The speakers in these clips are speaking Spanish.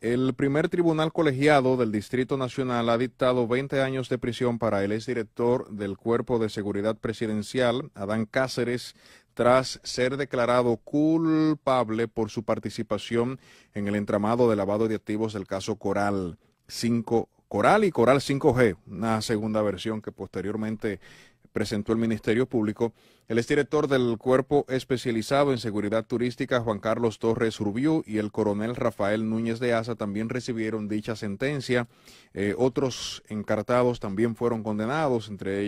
El primer tribunal colegiado del Distrito Nacional ha dictado 20 años de prisión para el exdirector del Cuerpo de Seguridad Presidencial, Adán Cáceres, tras ser declarado culpable por su participación en el entramado de lavado de activos del caso Coral 5, Coral y Coral 5G, una segunda versión que posteriormente presentó el Ministerio Público. El exdirector del Cuerpo Especializado en Seguridad Turística, Juan Carlos Torres Rubiú, y el coronel Rafael Núñez de Asa también recibieron dicha sentencia. Otros encartados también fueron condenados, entre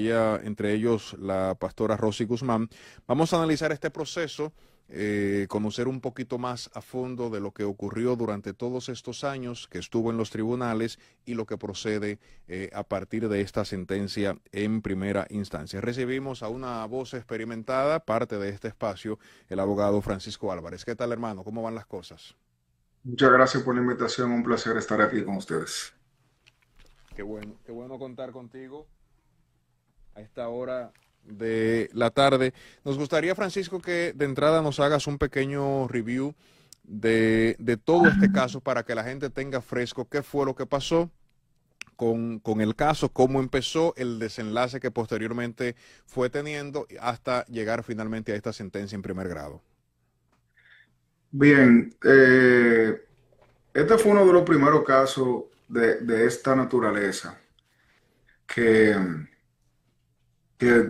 ellos la pastora Rosy Guzmán. Vamos a analizar este proceso, conocer un poquito más a fondo de lo que ocurrió durante todos estos años que estuvo en los tribunales y lo que procede a partir de esta sentencia en primera instancia. Recibimos a una voz experimentada, parte de este espacio, el abogado Francisco Álvarez. ¿Qué tal, hermano? ¿Cómo van las cosas? Muchas gracias por la invitación, un placer estar aquí con ustedes. Qué bueno contar contigo a esta hora de la tarde. Nos gustaría, Francisco, que de entrada nos hagas un pequeño review de todo este caso para que la gente tenga fresco qué fue lo que pasó con el caso, cómo empezó, el desenlace que posteriormente fue teniendo hasta llegar finalmente a esta sentencia en primer grado. Bien, este fue uno de los primeros casos de esta naturaleza que,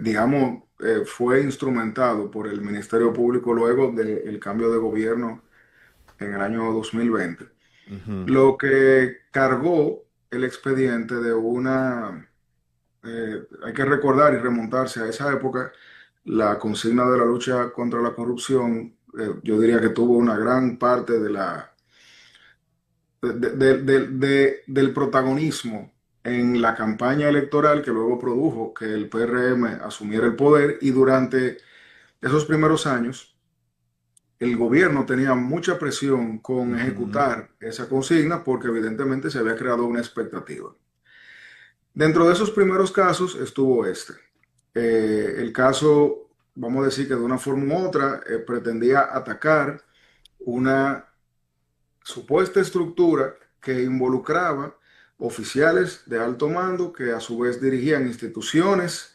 digamos, fue instrumentado por el Ministerio Público luego del cambio de gobierno en el año 2020, Ujú. lo que cargó el expediente de hay que recordar y remontarse a esa época. La consigna de la lucha contra la corrupción, yo diría que tuvo una gran parte del protagonismo en la campaña electoral que luego produjo que el PRM asumiera el poder, y durante esos primeros años el gobierno tenía mucha presión con Ujú. ejecutar esa consigna porque evidentemente se había creado una expectativa. Dentro de esos primeros casos estuvo este. El caso, vamos a decir que de una forma u otra, pretendía atacar una supuesta estructura que involucraba oficiales de alto mando que a su vez dirigían instituciones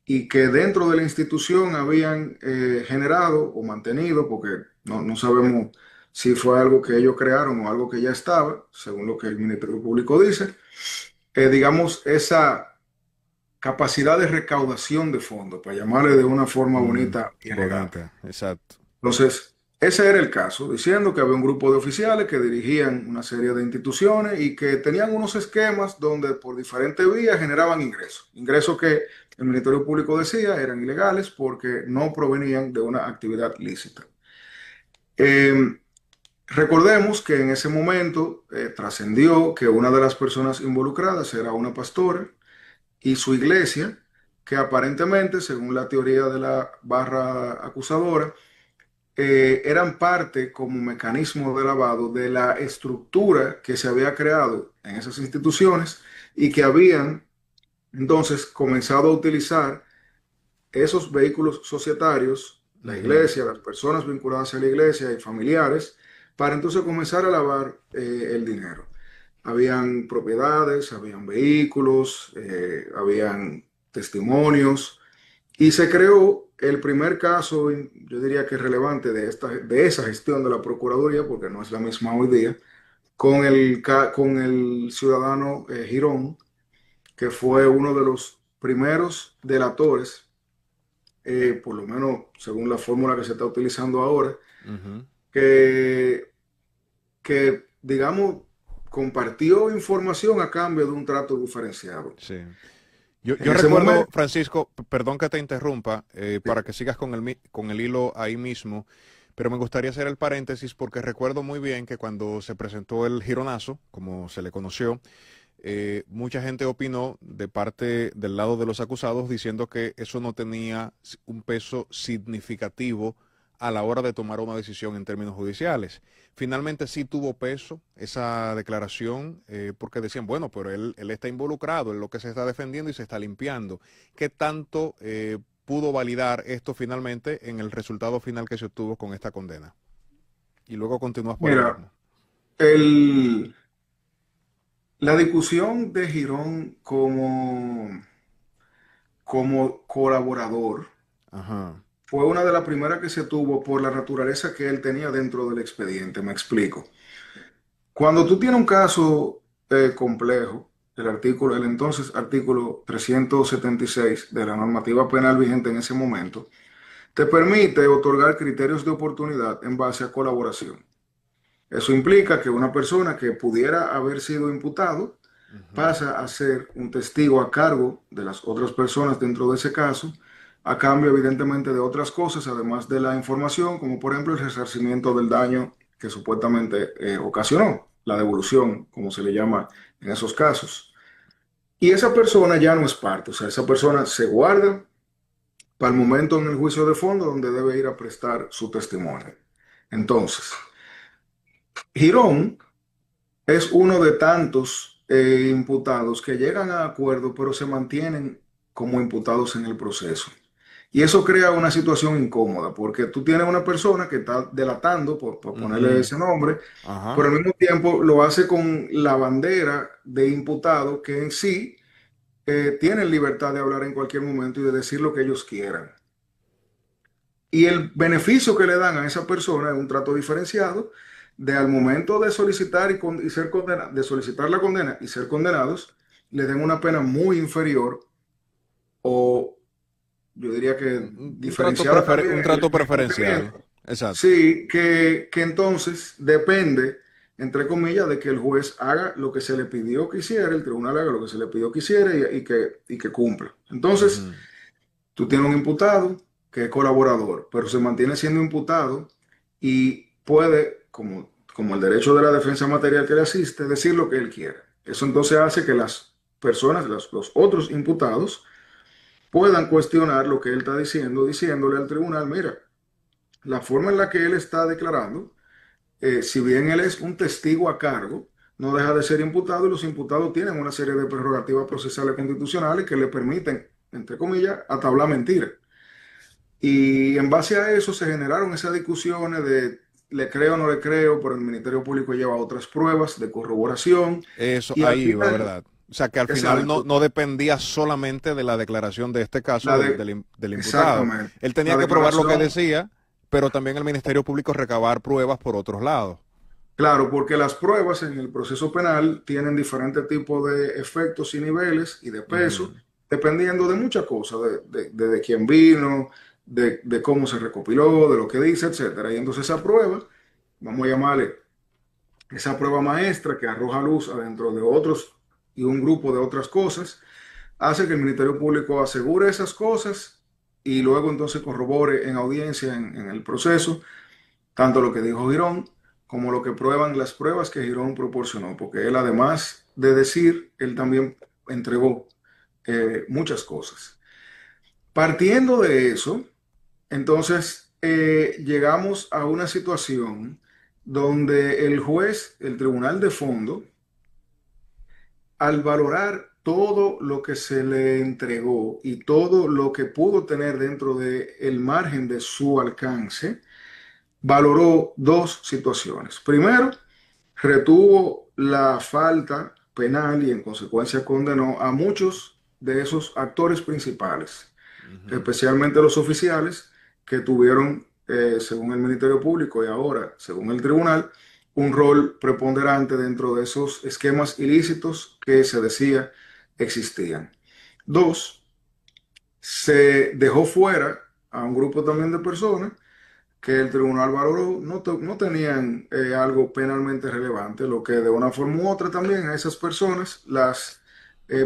y que dentro de la institución habían generado o mantenido, porque no sabemos si fue algo que ellos crearon o algo que ya estaba, según lo que el Ministerio Público dice, digamos, esa capacidad de recaudación de fondos, para llamarle de una forma bonita y elegante. Bonita, exacto. Entonces, ese era el caso, diciendo que había un grupo de oficiales que dirigían una serie de instituciones y que tenían unos esquemas donde por diferentes vías generaban ingresos. Ingresos que el Ministerio Público decía eran ilegales porque no provenían de una actividad lícita. Eh, Recordemos que en ese momento trascendió que una de las personas involucradas era una pastora y su iglesia, que aparentemente, según la teoría de la barra acusadora, eran parte como mecanismo de lavado de la estructura que se había creado en esas instituciones y que habían entonces comenzado a utilizar esos vehículos societarios, la Ujú. iglesia, las personas vinculadas a la iglesia y familiares, para entonces comenzar a lavar el dinero. Habían propiedades, habían vehículos, habían testimonios, y se creó el primer caso, yo diría que relevante de esa gestión de la Procuraduría, porque no es la misma hoy día, con el ciudadano Girón, que fue uno de los primeros delatores, por lo menos según la fórmula que se está utilizando ahora, Ujú. que, que digamos, compartió información a cambio de un trato diferenciado. Sí. Yo, En yo ese recuerdo, momento, Francisco, perdón que te interrumpa, sí, para que sigas con el hilo ahí mismo, pero me gustaría hacer el paréntesis porque recuerdo muy bien que cuando se presentó el gironazo, como se le conoció, mucha gente opinó de parte del lado de los acusados diciendo que eso no tenía un peso significativo a la hora de tomar una decisión en términos judiciales. Finalmente sí tuvo peso esa declaración, porque decían, bueno, pero él está involucrado en lo que se está defendiendo y se está limpiando. ¿Qué tanto pudo validar esto finalmente en el resultado final que se obtuvo con esta condena? Y luego continúas por ahí mira, mismo. La discusión de Girón como colaborador Ajá. fue una de las primeras que se tuvo por la naturaleza que él tenía dentro del expediente. Me explico. Cuando tú tienes un caso complejo, el entonces artículo 376 de la normativa penal vigente en ese momento, te permite otorgar criterios de oportunidad en base a colaboración. Eso implica que una persona que pudiera haber sido imputado Ujú. pasa a ser un testigo a cargo de las otras personas dentro de ese caso, a cambio evidentemente de otras cosas, además de la información, como por ejemplo el resarcimiento del daño que supuestamente ocasionó, la devolución, como se le llama en esos casos. Y esa persona ya no es parte, o sea, esa persona se guarda para el momento en el juicio de fondo donde debe ir a prestar su testimonio. Entonces, Girón es uno de tantos imputados que llegan a acuerdo, pero se mantienen como imputados en el proceso. Y eso crea una situación incómoda, porque tú tienes una persona que está delatando, por ponerle Ujú. ese nombre, pero Ajá. al mismo tiempo lo hace con la bandera de imputado que en sí tienen libertad de hablar en cualquier momento y de decir lo que ellos quieran. Y el beneficio que le dan a esa persona es un trato diferenciado de al momento de solicitar y ser condenado, de solicitar la condena y ser condenados, le den una pena muy inferior o yo diría que diferenciada también Un en trato el preferencial. cumplimiento. Exacto. Sí, que entonces depende, entre comillas, de que el juez haga lo que se le pidió que hiciera, el tribunal haga lo que se le pidió que hiciera y que cumpla. Entonces, Ujú. tú tienes un imputado que es colaborador, pero se mantiene siendo imputado y puede, como el derecho de la defensa material que le asiste, decir lo que él quiere. Eso entonces hace que las personas, los otros imputados, puedan cuestionar lo que él está diciendo, diciéndole al tribunal, mira, la forma en la que él está declarando, si bien él es un testigo a cargo, no deja de ser imputado y los imputados tienen una serie de prerrogativas procesales constitucionales que le permiten, entre comillas, atablar mentiras. Y en base a eso se generaron esas discusiones de le creo o no le creo, pero el Ministerio Público lleva otras pruebas de corroboración Eso, y al ahí va, final, ¿verdad? O sea, que al final no, exacto, no dependía solamente de la declaración de este caso la de, del imputado. exactamente, Él la tenía que probar lo que declaración, decía, pero también el Ministerio Público recabar pruebas por otros lados. claro, porque las pruebas en el proceso penal tienen diferentes tipos de efectos y niveles y de peso, Ujú. dependiendo de muchas cosas, de quién vino, de cómo se recopiló, de lo que dice, etcétera. Y entonces esa prueba, vamos a llamarle esa prueba maestra que arroja luz adentro de otros y un grupo de otras cosas, hace que el Ministerio Público asegure esas cosas y luego entonces corrobore en audiencia, en el proceso, tanto lo que dijo Girón como lo que prueban las pruebas que Girón proporcionó, porque él además de decir, él también entregó muchas cosas. Partiendo de eso, entonces llegamos a una situación donde el juez, el tribunal de fondo, al valorar todo lo que se le entregó y todo lo que pudo tener dentro del margen de su alcance, valoró dos situaciones. Primero, retuvo la falta penal y en consecuencia condenó a muchos de esos actores principales, Ujú. especialmente los oficiales que tuvieron, según el Ministerio Público y ahora, según el tribunal, un rol preponderante dentro de esos esquemas ilícitos que se decía existían. Dos, se dejó fuera a un grupo también de personas que el tribunal valoró no tenían algo penalmente relevante, lo que de una forma u otra también a esas personas las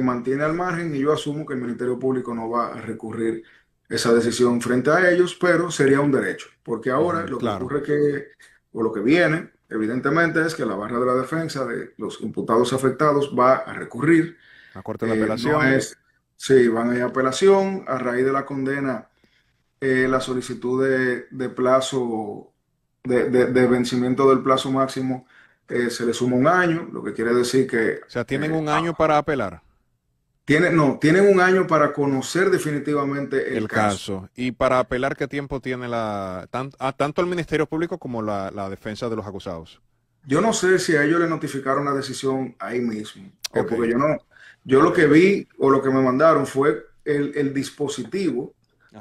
mantiene al margen y yo asumo que el Ministerio Público no va a recurrir esa decisión frente a ellos, pero sería un derecho, porque ahora Ujú. lo que Claro, ocurre o lo que viene, evidentemente, es que la barra de la defensa de los imputados afectados va a recurrir, la Corte de no Apelación. es, sí, van a ir a apelación a raíz de la condena la solicitud de plazo, de vencimiento del plazo máximo, se le suma un año, lo que quiere decir que O sea, tienen un año para apelar no, tienen un año para conocer definitivamente el el caso. caso. Y para apelar, ¿qué tiempo tiene tanto el Ministerio Público como la defensa de los acusados? Yo no sé si a ellos le notificaron la decisión ahí mismo, Ok. porque yo no, yo lo que vi o lo que me mandaron fue el dispositivo,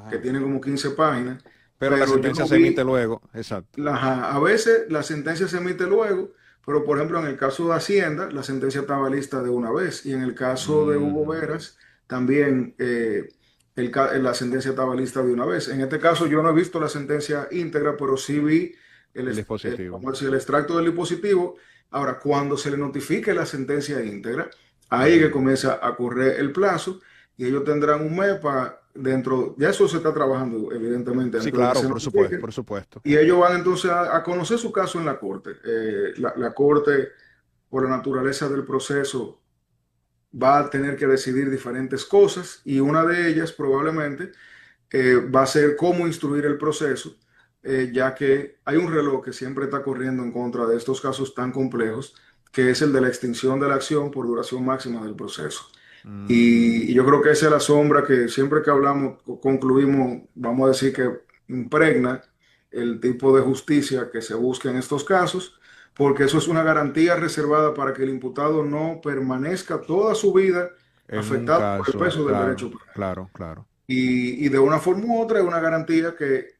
que Ajá. tiene como 15 páginas, Pero la pero yo sentencia no se emite vi, luego, exacto. a veces la sentencia se emite luego, pero por ejemplo en el caso de Hacienda, la sentencia estaba lista de una vez, y en el caso de Hugo Ujú. Veras, también la sentencia estaba lista de una vez. En este caso yo no he visto la sentencia íntegra, pero sí vi El dispositivo. vamos a decir, el extracto del dispositivo. Ahora, cuando se le notifique la sentencia íntegra, ahí que Ujú. comienza a correr el plazo y ellos tendrán un mes para dentro, ya eso se está trabajando evidentemente Sí, antes de que claro, se por supuesto, notifique, por supuesto. y ellos van entonces a conocer su caso en la corte. La corte, por la naturaleza del proceso, va a tener que decidir diferentes cosas y una de ellas probablemente va a ser cómo instruir el proceso, ya que hay un reloj que siempre está corriendo en contra de estos casos tan complejos, que es el de la extinción de la acción por duración máxima del proceso. Mm, Y yo creo que esa es la sombra que siempre que hablamos, concluimos, vamos a decir que impregna el tipo de justicia que se busca en estos casos, porque eso es una garantía reservada para que el imputado no permanezca toda su vida en un afectado por el caso, peso del claro, derecho penal. claro, claro. Y de una forma u otra es una garantía que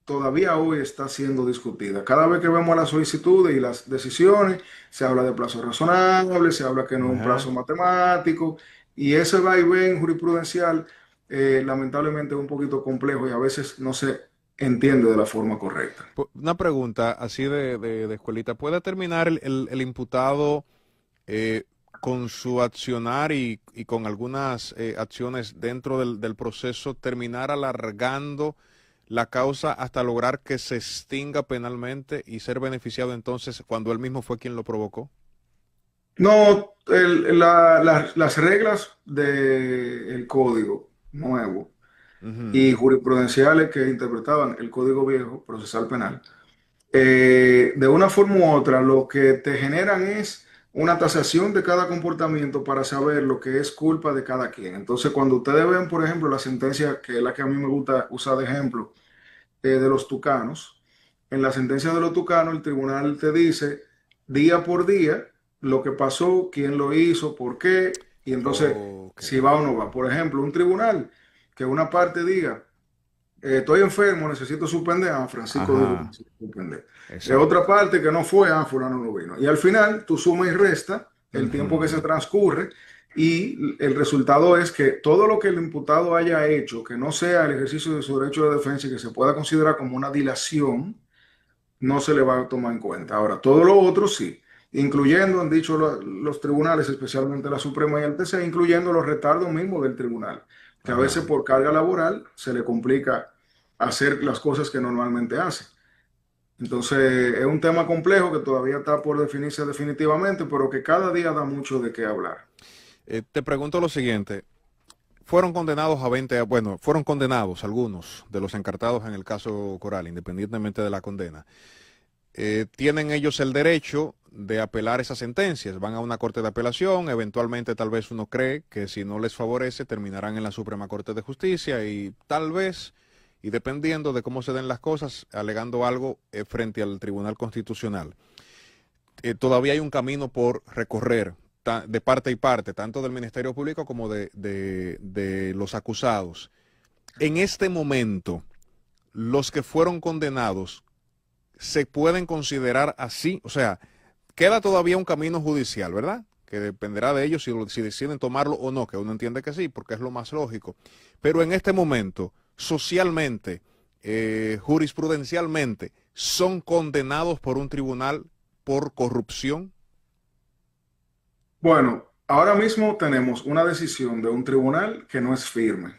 todavía hoy está siendo discutida. Cada vez que vemos las solicitudes y las decisiones, se habla de plazo razonable, se habla que no es un Ajá. plazo matemático, y ese vaivén jurisprudencial lamentablemente es un poquito complejo y a veces no se entiende de la forma correcta. Una pregunta así de escuelita. ¿Puede terminar el imputado eh, con su accionar y con algunas acciones dentro del proceso, terminar alargando la causa hasta lograr que se extinga penalmente y ser beneficiado entonces cuando él mismo fue quien lo provocó? No, las reglas del código nuevo Ujú. y jurisprudenciales que interpretaban el código viejo procesal penal, de una forma u otra, lo que te generan es una tasación de cada comportamiento para saber lo que es culpa de cada quien. Entonces, cuando ustedes ven, por ejemplo, la sentencia, que es la que a mí me gusta usar de ejemplo, de los tucanos, en la sentencia de los tucanos, el tribunal te dice día por día lo que pasó, quién lo hizo, por qué, y entonces Ok. si va o no va. Por ejemplo, un tribunal que una parte diga, estoy enfermo, necesito suspender, Francisco dijo que Ajá, necesito suspender. Otra exacto. parte que no fue, fulano no vino. Y al final tú sumas y resta el tiempo que se Ujú. transcurre y el resultado es que todo lo que el imputado haya hecho, que no sea el ejercicio de su derecho de defensa y que se pueda considerar como una dilación, no se le va a tomar en cuenta. Ahora, todo lo otro sí, incluyendo, han dicho los tribunales, especialmente la Suprema y el TC, incluyendo los retardos mismos del tribunal, que a veces Ajá. por carga laboral se le complica hacer las cosas que normalmente hace. Entonces, es un tema complejo que todavía está por definirse definitivamente, pero que cada día da mucho de qué hablar. Te pregunto lo siguiente. Fueron condenados a 20, bueno, fueron condenados algunos de los encartados en el caso Coral, independientemente de la condena. Tienen ellos el derecho de apelar esas sentencias. Van a una corte de apelación, eventualmente tal vez uno cree que si no les favorece terminarán en la Suprema Corte de Justicia y tal vez, y dependiendo de cómo se den las cosas, alegando algo frente al Tribunal Constitucional. Todavía hay un camino por recorrer de parte y parte, tanto del Ministerio Público como de los acusados. En este momento, los que fueron condenados se pueden considerar así, o sea, queda todavía un camino judicial, ¿verdad? Que dependerá de ellos si deciden tomarlo o no, que uno entiende que sí, porque es lo más lógico. Pero en este momento, socialmente, jurisprudencialmente, son condenados por un tribunal por corrupción. Bueno, ahora mismo tenemos una decisión de un tribunal que no es firme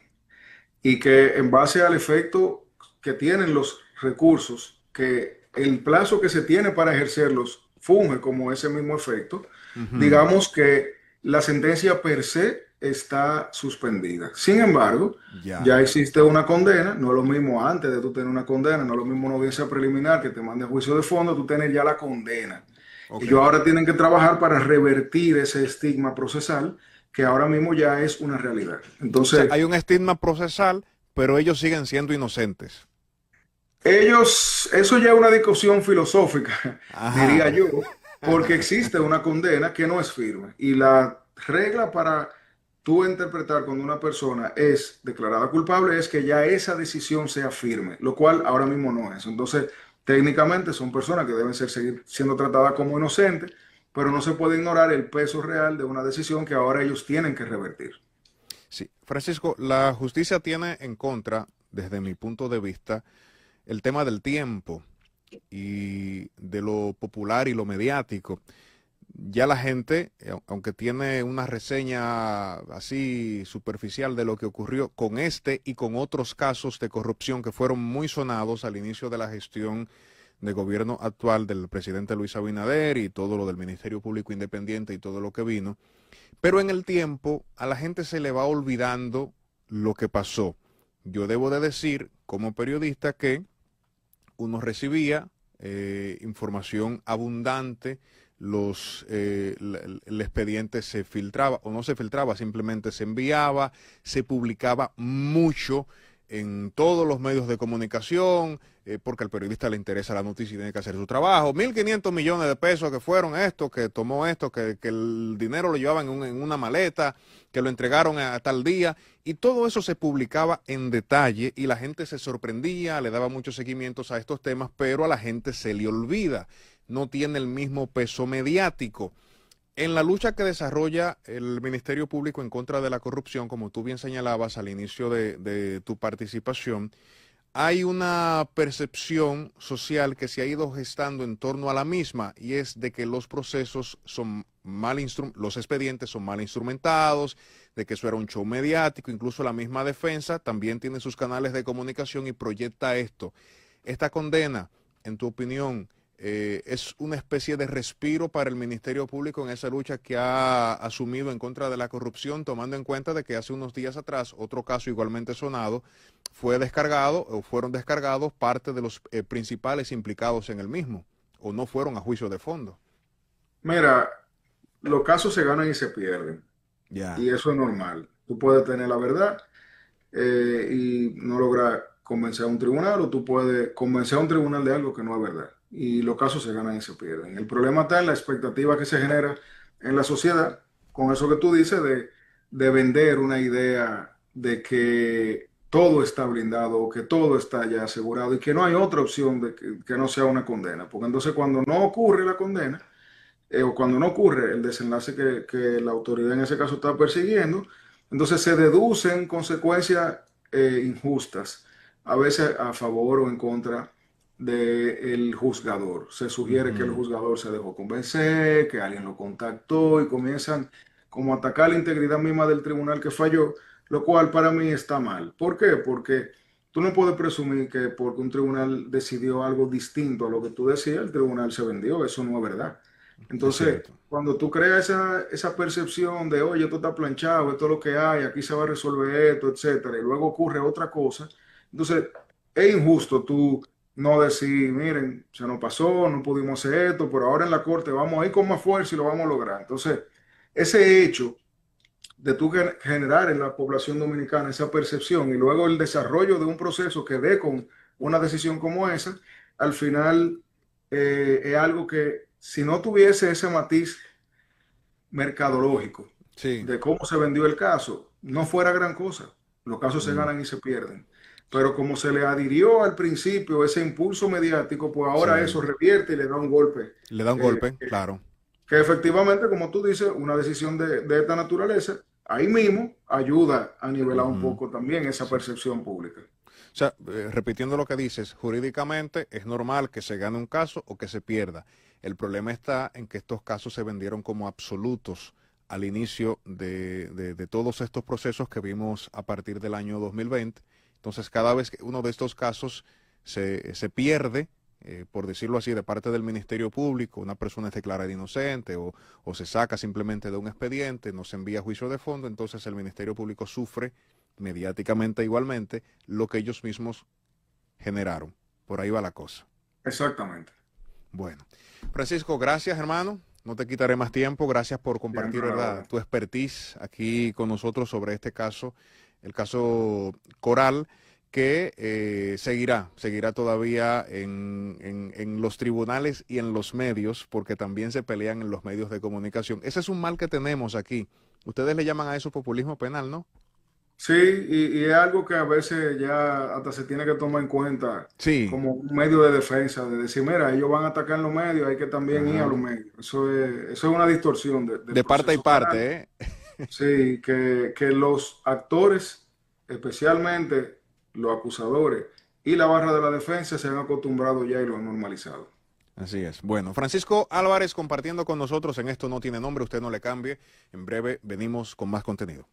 y que en base al efecto que tienen los recursos, que el plazo que se tiene para ejercerlos funge como ese mismo efecto, Ujú. digamos que la sentencia per se está suspendida. Sin embargo, Ya. ya existe una condena, no es lo mismo antes de tú tener una condena, no es lo mismo una audiencia preliminar que te mande a juicio de fondo, tú tienes ya la condena. Ok. Ellos ahora tienen que trabajar para revertir ese estigma procesal que ahora mismo ya es una realidad. O sea, Entonces, hay un estigma procesal, pero ellos siguen siendo inocentes. Eso ya es una discusión filosófica, diría Ajá. yo, porque existe una condena que no es firme. Y la regla para tú interpretar cuando una persona es declarada culpable es que ya esa decisión sea firme, lo cual ahora mismo no es. Entonces, técnicamente son personas que deben seguir siendo tratadas como inocentes, pero no se puede ignorar el peso real de una decisión que ahora ellos tienen que revertir. Sí, Francisco, la justicia tiene en contra, desde mi punto de vista, el tema del tiempo y de lo popular y lo mediático. Ya la gente, aunque tiene una reseña así superficial de lo que ocurrió con este y con otros casos de corrupción que fueron muy sonados al inicio de la gestión de gobierno actual del presidente Luis Abinader y todo lo del Ministerio Público Independiente y todo lo que vino, pero en el tiempo a la gente se le va olvidando lo que pasó. Yo debo de decir como periodista que uno recibía información abundante, el expediente se filtraba o no se filtraba, simplemente se enviaba, se publicaba mucho en todos los medios de comunicación, porque al periodista le interesa la noticia y tiene que hacer su trabajo. 1.500 millones de pesos que fueron esto, que tomó esto, que el dinero lo llevaban en una maleta, que lo entregaron a tal día, y todo eso se publicaba en detalle y la gente se sorprendía, le daba muchos seguimientos a estos temas, pero a la gente se le olvida, no tiene el mismo peso mediático. En la lucha que desarrolla el Ministerio Público en contra de la corrupción, como tú bien señalabas al inicio de tu participación, hay una percepción social que se ha ido gestando en torno a la misma y es de que los procesos son los expedientes son mal instrumentados, de que eso era un show mediático, incluso la misma defensa también tiene sus canales de comunicación y proyecta esto. Esta condena, en tu opinión, es una especie de respiro para el Ministerio Público en esa lucha que ha asumido en contra de la corrupción, tomando en cuenta de que hace unos días atrás otro caso igualmente sonado fue descargado o fueron descargados parte de los principales implicados en el mismo o no fueron a juicio de fondo. Mira, los casos se ganan y se pierden, Ya. y eso es normal. Tú puedes tener la verdad y no lograr convencer a un tribunal, o tú puedes convencer a un tribunal de algo que no es verdad. Y los casos se ganan y se pierden. El problema está en la expectativa que se genera en la sociedad con eso que tú dices de vender una idea de que todo está blindado o que todo está ya asegurado y que no hay otra opción de que no sea una condena. Porque entonces cuando no ocurre la condena, o cuando no ocurre el desenlace que la autoridad en ese caso está persiguiendo, entonces se deducen consecuencias injustas, a veces a favor o en contra del juzgador. Se sugiere que el Ujú. juzgador se dejó convencer, que alguien lo contactó y comienzan como a atacar la integridad misma del tribunal que falló, lo cual para mí está mal. ¿Por qué? Porque tú no puedes presumir que porque un tribunal decidió algo distinto a lo que tú decías, el tribunal se vendió. Eso no es verdad. Es Entonces, cierto. cuando tú creas esa percepción de, oye, esto está planchado, esto es lo que hay, aquí se va a resolver esto, etcétera, y luego ocurre otra cosa, entonces es injusto tú no decir, miren, se nos pasó, no pudimos hacer esto, pero ahora en la corte vamos a ir con más fuerza y lo vamos a lograr. Entonces, ese hecho de tú generar en la población dominicana esa percepción y luego el desarrollo de un proceso que dé con una decisión como esa, al final es algo que si no tuviese ese matiz mercadológico Sí, de cómo se vendió el caso, no fuera gran cosa. Los casos se mm, ganan y se pierden. Pero como se le adhirió al principio ese impulso mediático, pues ahora sí. eso revierte y le da un golpe. Le da un eh, golpe, claro. que efectivamente, como tú dices, una decisión de esta naturaleza, ahí mismo ayuda a nivelar un Ujú. poco también esa Sí. percepción pública. O sea, repitiendo lo que dices, jurídicamente es normal que se gane un caso o que se pierda. El problema está en que estos casos se vendieron como absolutos al inicio de todos estos procesos que vimos a partir del año 2020. Entonces, cada vez que uno de estos casos se pierde, por decirlo así, de parte del Ministerio Público, una persona es declarada inocente o se saca simplemente de un expediente, no se envía a juicio de fondo, entonces el Ministerio Público sufre mediáticamente igualmente lo que ellos mismos generaron. Por ahí va la cosa. Exactamente. Bueno, Francisco, gracias hermano. No te quitaré más tiempo. Gracias por compartir, Siempre a la ¿verdad?, orden. tu expertise aquí con nosotros sobre este caso, el caso Coral, que seguirá todavía en los tribunales y en los medios, porque también se pelean en los medios de comunicación. Ese es un mal que tenemos aquí. Ustedes le llaman a eso populismo penal, ¿no? Sí, y es algo que a veces ya hasta se tiene que tomar en cuenta Sí, como un medio de defensa, de decir, mira, ellos van a atacar en los medios, hay que también ir a ajá. los medios. Eso es una distorsión del De parte y proceso penal. parte, ¿eh? Sí, que los actores, especialmente los acusadores y la barra de la defensa, se han acostumbrado ya y lo han normalizado. Así es. Bueno, Francisco Álvarez compartiendo con nosotros en Esto No Tiene Nombre, usted no le cambie. En breve venimos con más contenido.